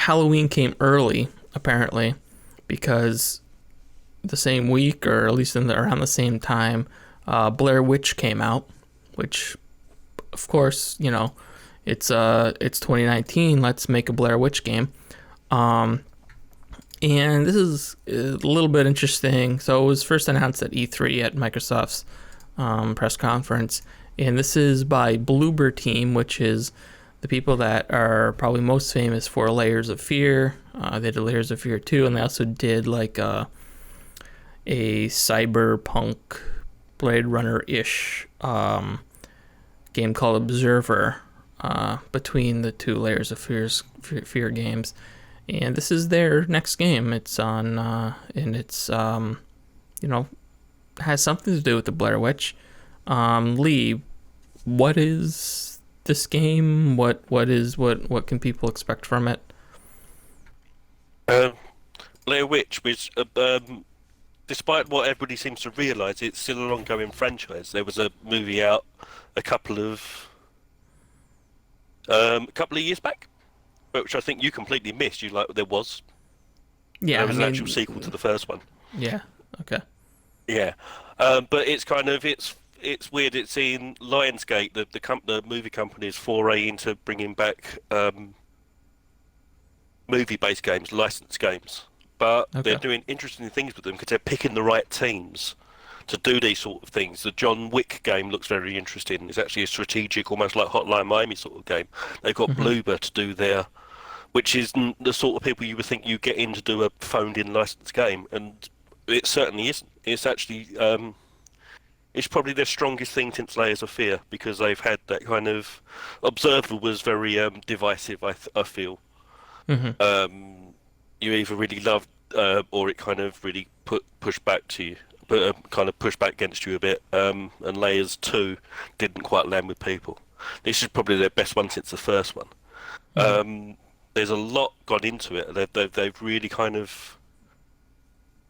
Halloween came early, apparently, because the same week, or at least around the same time, Blair Witch came out, which, of course, it's 2019. Let's make a Blair Witch game. And this is a little bit interesting. So it was first announced at E3 at Microsoft's press conference, and this is by Bloober Team, which is the people that are probably most famous for Layers of Fear. They did Layers of Fear 2, and they also did like a cyberpunk Blade Runner-ish game called Observer between the two Layers of Fear games. And this is their next game. It's on, and it's, has something to do with the Blair Witch. Leigh, what is this game? What can people expect from it? Blair Witch, which, despite what everybody seems to realise, it's still an ongoing franchise. There was a movie out a couple of years back, which I think you completely missed. There was. Yeah, there was an actual sequel to the first one. Yeah. Okay. Yeah, but it's kind of it's weird. It's in Lionsgate, the movie company's foray into bringing back movie-based games, licensed games. But they're doing interesting things with them because they're picking the right teams to do these sort of things. The John Wick game looks very interesting. It's actually a strategic, almost like Hotline Miami sort of game. They've got Bloober to do their, which is the sort of people you would think you get in to do a phoned-in licensed game, and it certainly isn't. It's actually, it's probably their strongest thing since Layers of Fear, because they've had that kind of... Observer was very divisive, I feel. You either really loved, or it kind of really pushed back to you, but kind of pushed back against you a bit. And Layers 2 didn't quite land with people. This is probably their best one since the first one. There's a lot gone into it. They've really kind of...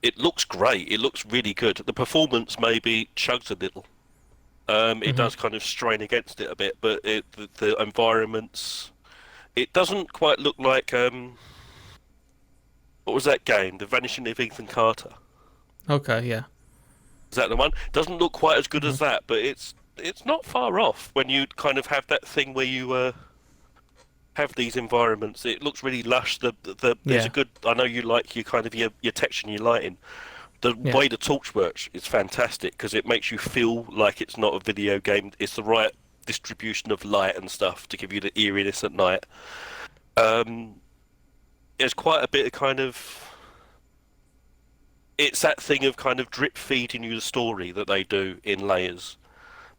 It looks great. It looks really good. The performance maybe chugs a little. It does kind of strain against it a bit, but the environments... It doesn't quite look like... what was that game? The Vanishing of Ethan Carter. Okay, yeah. Is that the one? Doesn't look quite as good as that, but it's not far off when you kind of have that thing where you... have these environments. It looks really lush. There's a good... I know you like your kind of your texture and your lighting. The way the torch works is fantastic because it makes you feel like it's not a video game. It's the right distribution of light and stuff to give you the eeriness at night. There's quite a bit of kind of... It's that thing of kind of drip feeding you the story that they do in Layers,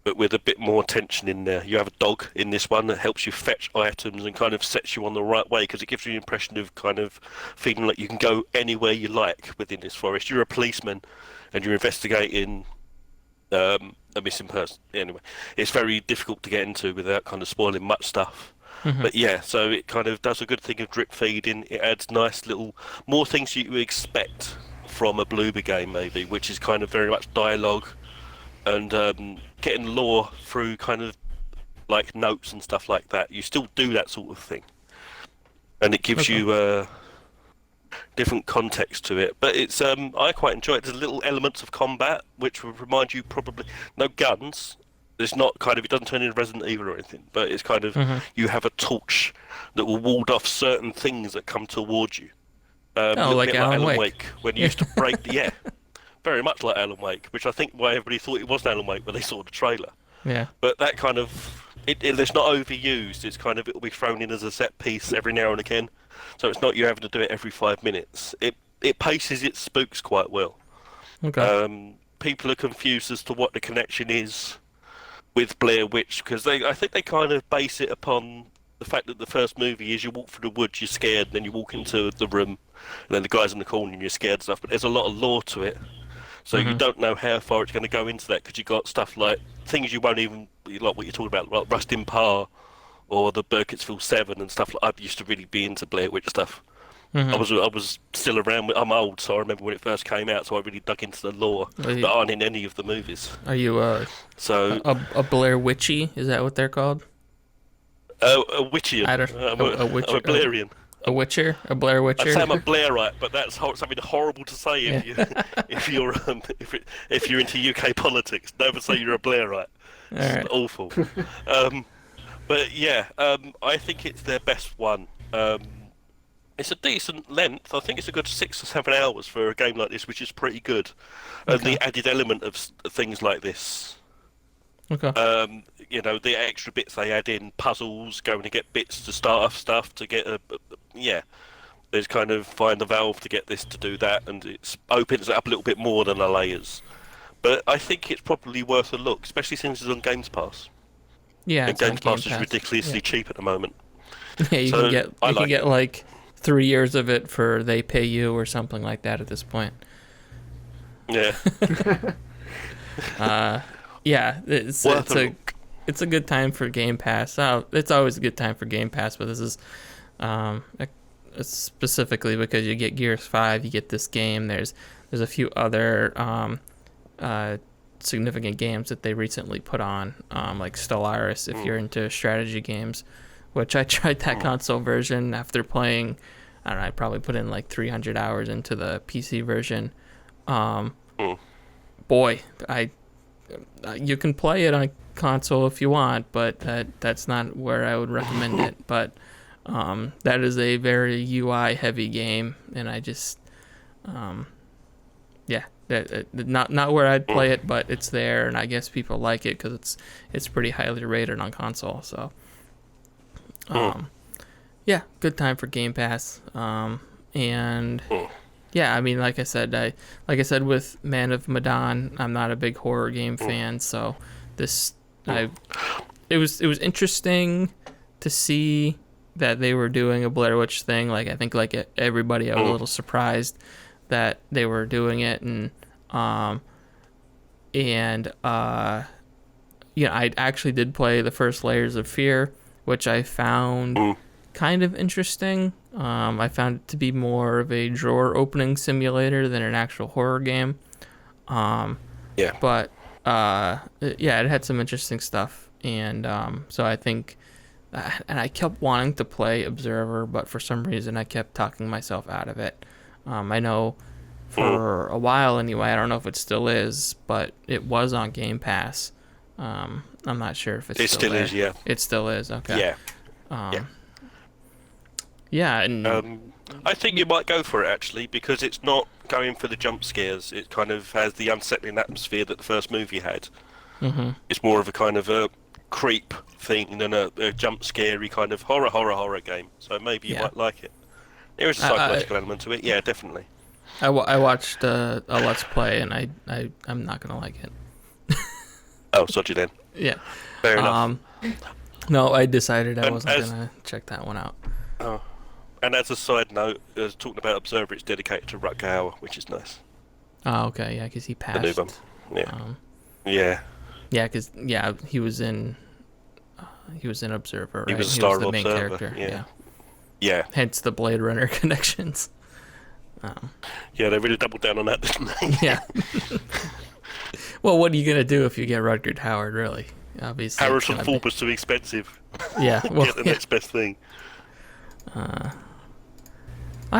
but with a bit more tension in there. You have a dog in this one that helps you fetch items and kind of sets you on the right way, because it gives you the impression of kind of feeling like you can go anywhere you like within this forest. You're a policeman and you're investigating a missing person. Anyway, it's very difficult to get into without kind of spoiling much stuff. But yeah, so it kind of does a good thing of drip feeding. It adds nice little, more things you expect from a Bloober game maybe, which is kind of very much dialogue and getting lore through kind of like notes and stuff like that. You still do that sort of thing, and it gives you different context to it. But it's I quite enjoy it. There's little elements of combat which will remind you probably no guns. It's not kind of, it doesn't turn into Resident Evil or anything, but it's kind of you have a torch that will ward off certain things that come towards you. Like Alan Wake when you used to break the very much like Alan Wake, which I think why everybody thought it was Alan Wake when they saw the trailer. Yeah. But that kind of it's not overused. It's kind of, it'll be thrown in as a set piece every now and again. So it's not you having to do it every 5 minutes. It paces its spooks quite well. Okay. People are confused as to what the connection is with Blair Witch, because I think they kind of base it upon the fact that the first movie is you walk through the woods, you're scared, and then you walk into the room, and then the guy's in the corner and you're scared and stuff. But there's a lot of lore to it. So you don't know how far it's going to go into that, because you've got stuff like things you won't even, like what you're talking about, like Rustin Parr or the Burkittsville 7 and stuff. Like, I used to really be into Blair Witch stuff. I was still around. I'm old, so I remember when it first came out. So I really dug into the lore that aren't in any of the movies. Are you a Blair Witchy? Is that what they're called? A Witchian. I'm a Blairian. A Witcher, a Blair I'd say I'm a Witcher. Blairite, but that's something horrible to say if you Yeah. if you're into UK politics. Never say you're a Blairite. All It's right. awful. Um, but yeah, I think it's their best one. It's a decent length. I think it's a good 6 or 7 hours for a game like this, which is pretty good. And Okay. the added element of things like this, Okay. the extra bits they add in, puzzles, going to get bits to start off stuff, to get yeah. There's kind of find the valve to get this to do that, and it opens it up a little bit more than the layers. But I think it's probably worth a look, especially since it's on Games Pass. Yeah, And it's on Games Game Pass is Pass. ridiculously Yeah. cheap at the moment. Yeah, you So can get I you can like get it. like 3 years of it for they pay you or something like that at this point. Yeah, Yeah, it's worth it's a a look. it's a good time for Game Pass. Oh, it's always a good time for Game Pass, but this is um specifically because you get Gears 5, you get this game. There's a few other uh significant games that they recently put on, like Stellaris if you're into strategy games, which I tried that console version after playing. I don't know, I probably put in like 300 hours into the PC version. Um, Mm. Boy, I you can play it on console if you want, but that's not where I would recommend it. But that is a very UI heavy game, and I just yeah, not where I'd play it, but it's there, and I guess people like it because it's pretty highly rated on console. So yeah, good time for Game Pass. And yeah, I mean, like I said with Man of Medan, I'm not a big horror game fan, so this it was interesting to see that they were doing a Blair Witch thing. Like I think like everybody, I was a little surprised that they were doing it, and I actually did play the first Layers of Fear, which I found kind of interesting. I found it to be more of a drawer opening simulator than an actual horror game. Yeah. But yeah, it had some interesting stuff, and so I think, and I kept wanting to play Observer, but for some reason I kept talking myself out of it. I know for a while anyway, I don't know if it still is, but it was on Game Pass. I'm not sure if It still still there. is, yeah. It still is, okay. Yeah. Um, yeah, and I think you might go for it actually, because it's not going for the jump scares. It kind of has the unsettling atmosphere that the first movie had. It's more of a kind of a creep thing than a jump scary kind of horror game. So maybe you might like it. There is a psychological element to it. Yeah, definitely. I watched a Let's Play, and I'm not gonna like it. Oh, sodgy then. Yeah. Fair enough. No, I decided I And wasn't gonna check that one out. Oh. And as a side note, talking about Observer, it's dedicated to Rutger Hauer, which is nice. Oh, okay, yeah, because he passed. The new one. Yeah. Yeah, because he was in Observer. Right? He was a star the of main Observer. character. Yeah. Yeah. Hence the Blade Runner connections. Yeah, they really doubled down on that, didn't they? Yeah. Well, what are you gonna do if you get Rutger Hauer? Really, obviously. Harrison Ford was too expensive. Yeah. Well, Get the next best thing. All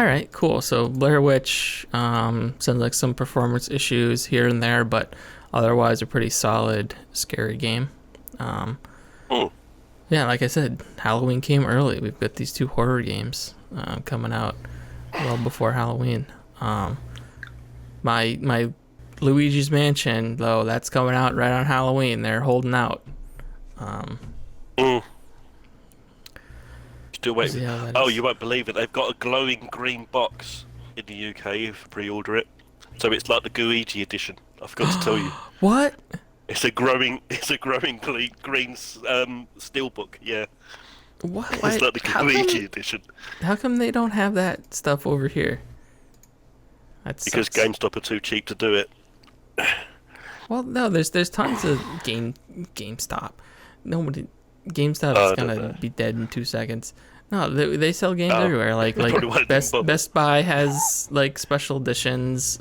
right, cool. So Blair Witch sounds like some performance issues here and there, but otherwise a pretty solid, scary game. Yeah, like I said, Halloween came early. We've got these 2 horror games coming out well before Halloween. My Luigi's Mansion, though, that's coming out right on Halloween. They're holding out. Still waiting. See how that Oh, is. you won't believe it. They've got a glowing green box in the UK if you pre-order it. So it's like the Guiji edition. I forgot to tell you. What? It's a growing green steelbook. Yeah, What? it's like the Guiji edition. How come they don't have that stuff over here? Because sucks. GameStop are too cheap to do it. Well, no, there's tons of GameStop. Nobody GameStop Oh, is I don't gonna know. be dead in 2 seconds. No, they sell games Oh. everywhere. Like Probably why I didn't bother. Best Buy has like special editions.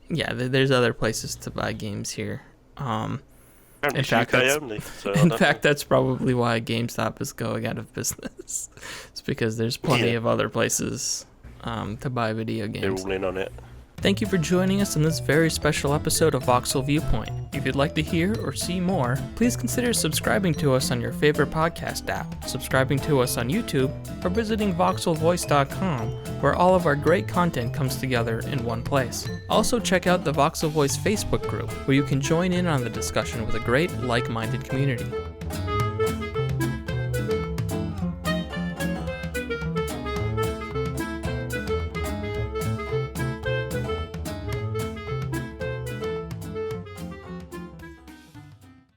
Yeah, there's other places to buy games here. Fair Apparently In it's fact, UK that's- only. So I In don't fact, that's probably why GameStop is going out of business. It's because there's plenty Yeah. of other places to buy video know. They're games. all in on it. Thank you for joining us in this very special episode of Voxel Viewpoint. If you'd like to hear or see more, please consider subscribing to us on your favorite podcast app, subscribing to us on YouTube, or visiting voxelvoice.com, where all of our great content comes together in one place. Also check out the Voxel Voice Facebook group, where you can join in on the discussion with a great, like-minded community.